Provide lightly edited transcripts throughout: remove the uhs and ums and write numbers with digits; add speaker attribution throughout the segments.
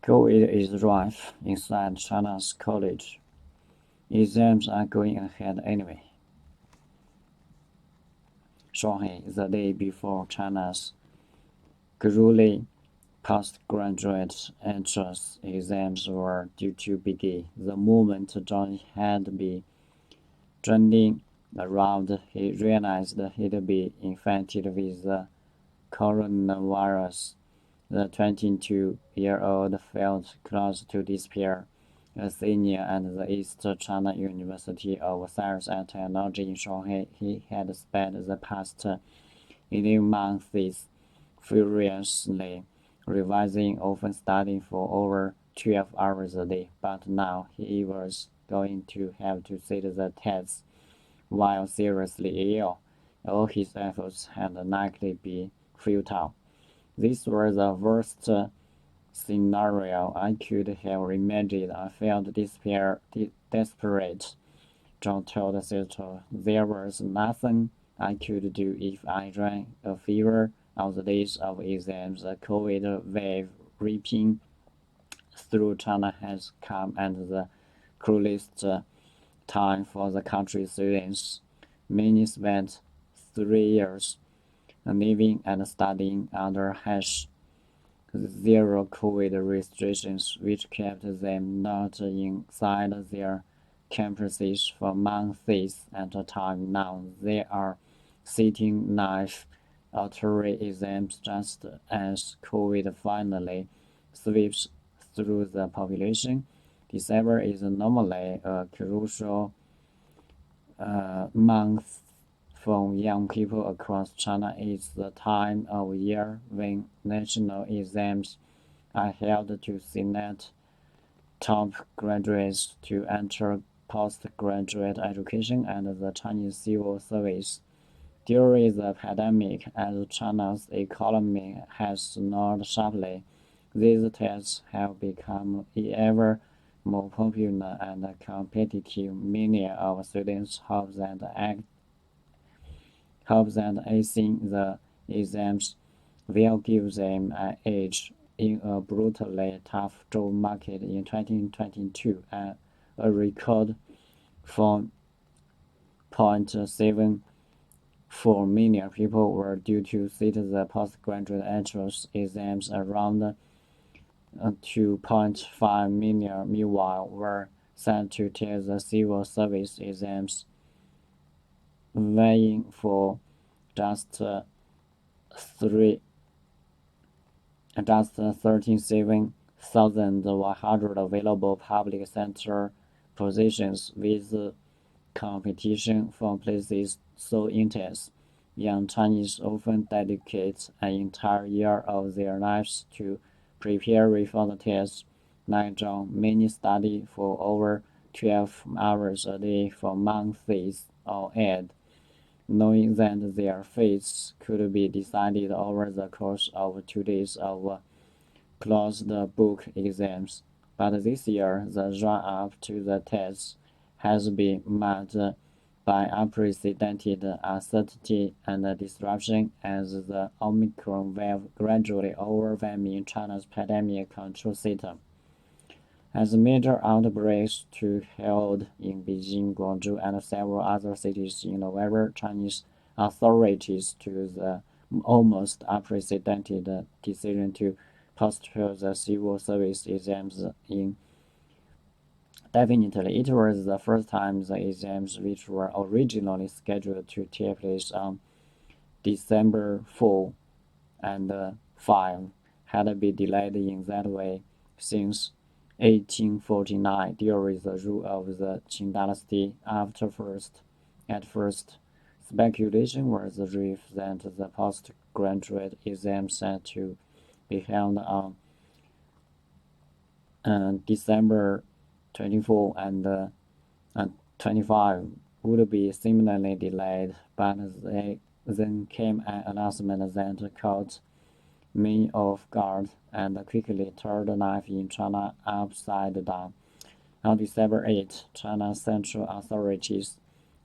Speaker 1: COVID is rife inside China's college. Exams are going ahead anyway. Shanghai, the day before China's grueling postgraduate entrance exams were due to begin. The moment John had been trending around, he realized he'd be infected with the coronavirus. The 22-year-old felt close to despair. A senior at the East China University of Science and Technology in Shanghai, he had spent the past 11 months furiously revising, often studying for over 12 hours a day. But now he was going to have to sit the tests while seriously ill. All his efforts had likely been futile. This was the worst scenario I could have imagined. I felt desperate. John told Cecil there was nothing I could do if I ran a fever on the days of exams. The COVID wave ripping through China has come at the cruelest time for the country's students. Many spent 3 years living and studying under zero COVID restrictions, which kept them not inside their campuses for months at a time. Now they are sitting live artillery exams just as COVID finally sweeps through the population. December is normally a crucial month for young people across China. It's the time of year when national exams are held to select top graduates to enter postgraduate education and the Chinese civil service. During the pandemic, as China's economy has soared sharply, these tests have become ever more popular and competitive. Many of students hope that acing the exams will give them an edge in a brutally tough job market in 2022. A record 4.74 million people were due to sit the postgraduate entrance exams. Around 2.5 million, meanwhile, were sent to take the civil service exams, vying for just 37,100 available public sector positions. With competition for places so intense, young Chinese often dedicate an entire year of their lives to preparing for the test. Like John, many study for over 12 hours a day for months on end, knowing that their fates could be decided over the course of 2 days of closed-book exams. But this year, the run-up to the tests has been marked by unprecedented uncertainty and disruption as the Omicron wave gradually overwhelming China's pandemic control system. As major outbreaks took hold in Beijing, Guangzhou, and several other cities in November, Chinese authorities took the almost unprecedented decision to postpone the civil service exams indefinitely. It was the first time the exams, which were originally scheduled to take place on December 4 and 5, had been delayed in that way since 1849 during the rule of the Qing dynasty. At first, speculation was rife that the postgraduate exams set to be held on December 24 and 25 would be similarly delayed, but then came an announcement that caught many off guard and quickly turned life in China upside down. On December 8, China's central authorities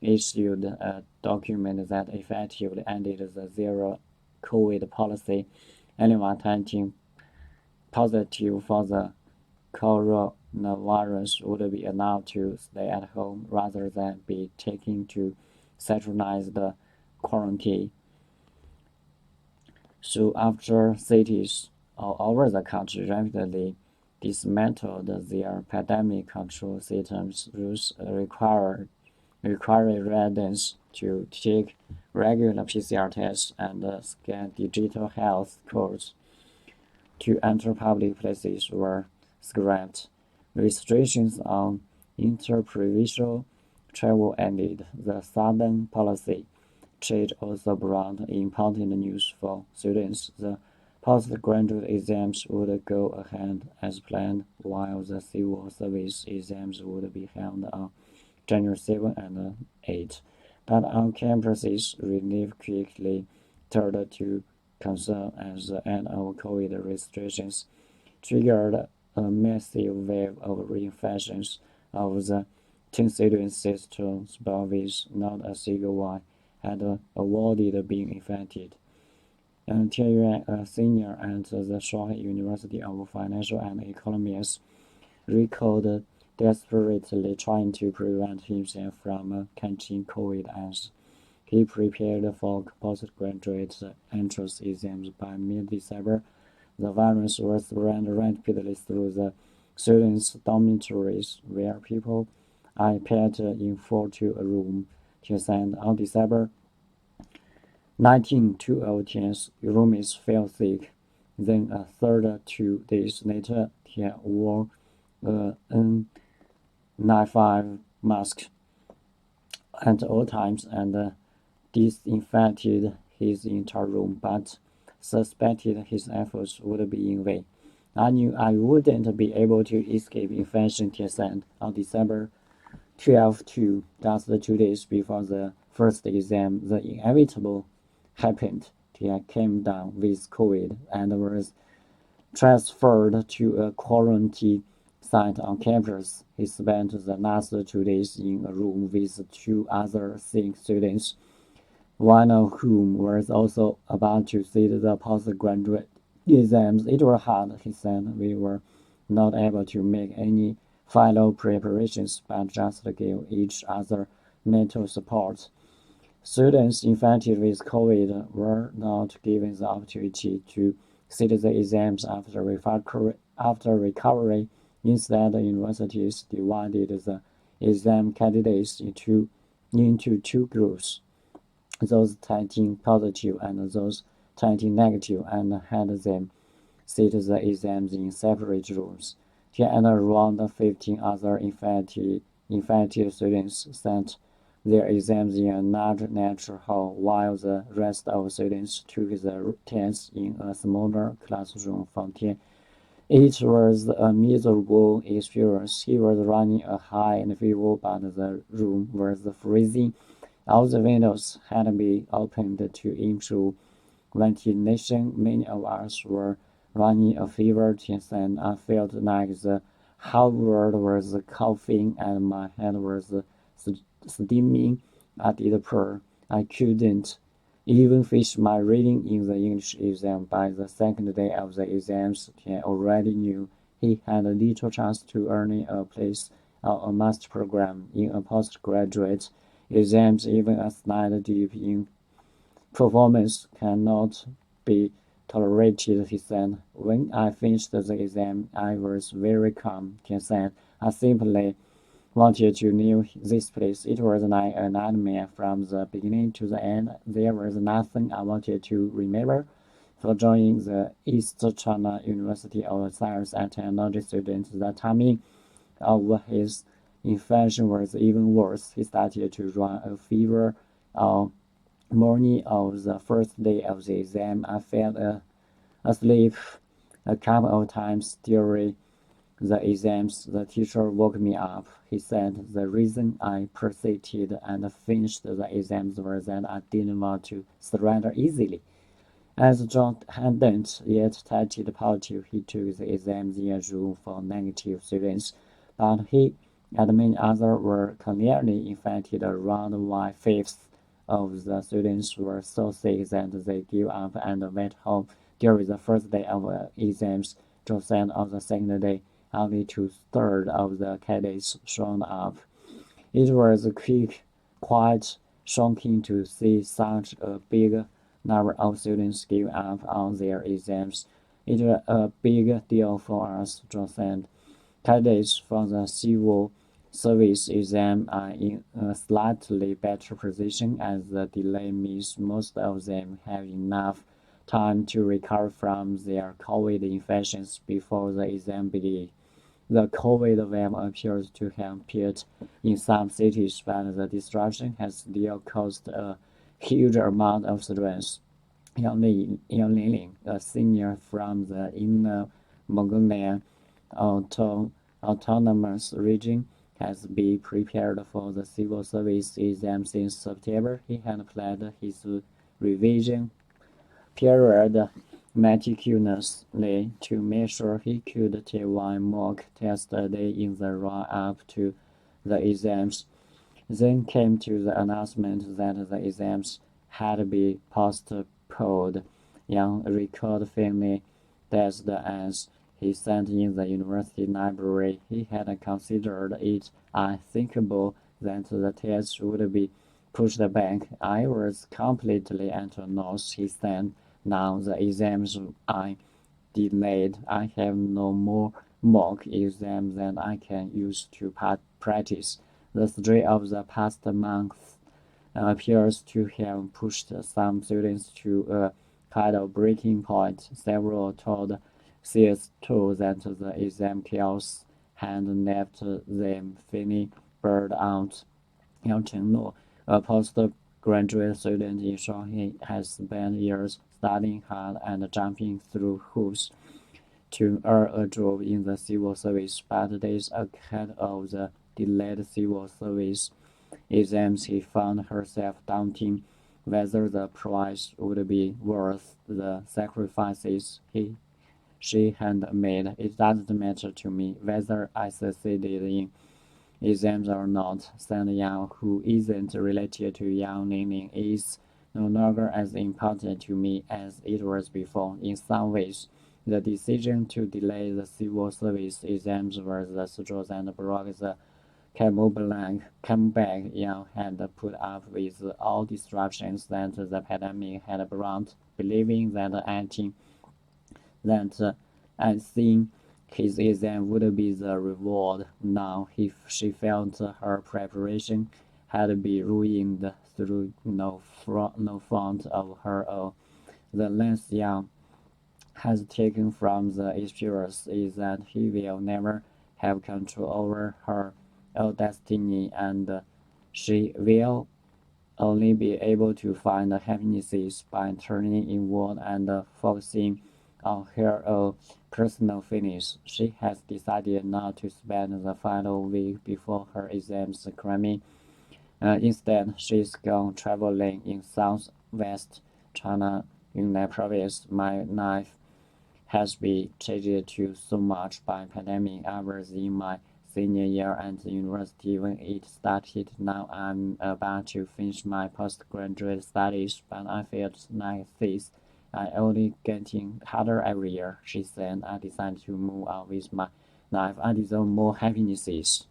Speaker 1: issued a document that effectively ended the zero COVID policy. Anyone testing positive for the coronavirus would be allowed to stay at home rather than be taken to centralized quarantine. So after cities all over the country rapidly dismantled their pandemic control systems, rules require residents to take regular PCR tests and scan digital health codes to enter public places were scrapped. Restrictions on interprovincial travel ended. The Southern policy change also brought important news for students. The postgraduate exams would go ahead as planned, while the civil service exams would be held on January 7 and 8. But on campuses, relief quickly turned to concern as the end of COVID restrictions triggered a massive wave of reinfections of the 10 student systems, but with not a single one had avoided being infected. Until a senior at the Shanghai University of Financial and Economics recalled desperately trying to prevent himself from catching COVID as he prepared for postgraduate entrance exams. By mid-December, the virus was spread rapidly through the students' dormitories, where people are packed in 4 to a room. On December 19, 2 of 10 roomies fell sick. Then a third 2 days later, he wore a N95 mask at all times and disinfected his entire room, but suspected his efforts would be in vain. I knew I wouldn't be able to escape infection, he said on December 12, just 2 days before the first exam. The inevitable happened. He came down with COVID and was transferred to a quarantine site on campus. He spent the last 2 days in a room with 2 other sick students, one of whom was also about to sit the postgraduate exams. It was hard, he said. We were not able to make any final preparations, but just give each other mental support. Students infected with COVID were not given the opportunity to sit the exams after recovery. Instead, universities divided the exam candidates into 2 groups, those testing positive and those testing negative, and had them sit the exams in separate rooms. He and around 15 other infected students sat their exams in a large lecture hall, while the rest of students took the tests in a smaller classroom from 10. It was a miserable experience. He was running a high fever, but the room was freezing. All the windows had been opened to improve ventilation. Many of us were running a fever test, and I felt like the whole world was coughing and my head was steaming. I did poor. I couldn't even finish my reading in the English exam. By the second day of the exams, he already knew he had little chance to earn a place on a master program in a postgraduate exams. Even a slight dip in performance cannot be tolerated, he said. When I finished the exam, I was very calm, he said. I simply wanted to leave this place. It was like a nightmare from the beginning to the end. There was nothing I wanted to remember. For joining the East China University of Science and Technology students, the timing of his infection was even worse. He started to run a fever on morning of the first day of the exam. I fell asleep a couple of times during the exams. The teacher woke me up. He said the reason I persisted and finished the exams was that I didn't want to surrender easily. As John hadn't yet tested positive, he took the exams in a room for negative students, but he and many others were clearly infected. Around 1/5 of the students were so sick that they gave up and went home during the first day of exams. John said on the second day, only two-thirds of the candidates showed up. It was quite shocking to see such a big number of students give up on their exams. It was a big deal for us, John said. Candidates for the civil service exam are in a slightly better position as the delay means most of them have enough time to recover from their COVID infections before the exam begins. The COVID wave appears to have peaked in some cities, but the disruption has still caused a huge amount of stress. Yang a senior from the Inner Mongolia Autonomous Region, has been prepared for the civil service exam since September. He had planned his revision period meticulously to make sure he could take one mock test a day in the run-up to the exams. Then came to the announcement that the exams had been postponed. Yang recalled feeling dazed as he sat in the university library. He had considered it unthinkable that the test would be pushed back. I was completely at a loss, he said. Now the exams are delayed. I have no more mock exams that I can use to practice. The story of the past month appears to have pushed some students to a kind of breaking point. Several told CS2 that the exam chaos had left them feeling burned out. Yang Chengluo, a postgraduate student in Shanghai, has spent years studying hard and jumping through hoops to earn a job in the civil service, but days ahead of the delayed civil service exams, he found herself doubting whether the prize would be worth the sacrifices she had made. It doesn't matter to me whether I succeeded in exams or not, said Yang, who isn't related to Yang Lingling, is no longer as important to me as it was before. In some ways, the decision to delay the civil service exams was the straw that broke the comeback Yang had put up with all disruptions that the pandemic had brought, believing that I think his exam would be the reward. Now she felt her preparation had been ruined through no fault of her own. The less Yang has taken from the experience is that he will never have control over her own destiny, and she will only be able to find happiness by turning inward and focusing on her own personal feelings. She has decided not to spend the final week before her exams cramming. Instead, she's gone traveling in southwest China in that province. My life has been changed to so much by pandemic. I was in my senior year at the university when it started. Now I'm about to finish my postgraduate studies, but I felt like this are only getting harder every year, she said. I decided to move on with my life. I deserve more happinesses.